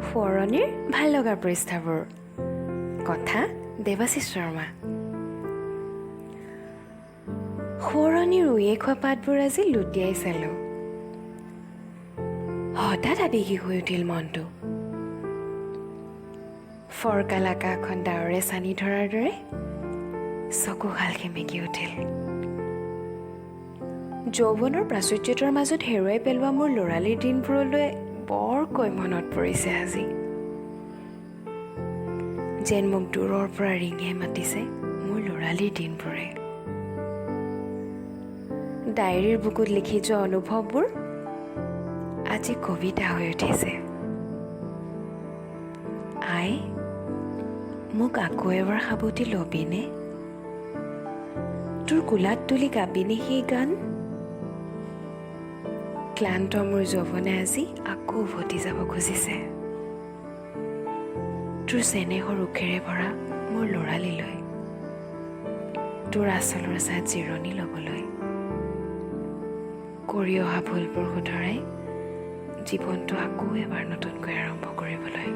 সোঁৱৰণিৰ ভাল লগা পৃষ্ঠাবোৰ। কথা দেৱাশীষ শৰ্মা। সোঁৱৰণিৰ উয়ে খোৱা পাতবোৰ আজি লুটিয়াই চালোঁ। হঠাৎ আবেগিক হৈ উঠিল মনটো। ফৰকাল আকাশখন ডাৱৰে চানি ধৰাৰ দৰে চকুহাল সেমেকি উঠিল। যৌৱনৰ প্ৰাচুৰ্যতাৰ মাজত হেৰুৱাই পেলোৱা মোৰ ল'ৰালিৰ দিনবোৰলৈ বৰকৈ মনত পৰিছে আজি। যেন মোক দূৰৰ পৰা ৰিঙিয়াই মাতিছে মোৰ ল'ৰালিৰ দিনবোৰে। ডায়েৰীৰ বুকুত লিখি যোৱা অনুভৱবোৰ আজি কবিতা হৈ উঠিছে। আই, মোক আকৌ এবাৰ সাবটি লবিনে? তোৰ কোলাত তুলি গাবিনে সেই গান? ক্লান্ত মোৰ যৌৱনে আজি আকৌ উভতি যাব খুজিছে তোৰ চেনেহৰ উখেৰে ভৰা মোৰ ল'ৰালিলৈ, তোৰ আচলৰ ছাঁত জিৰণি ল'বলৈ, কৰি অহা ভুলবোৰ শুধৰাই জীৱনটো আকৌ এবাৰ নতুনকৈ আৰম্ভ কৰিবলৈ।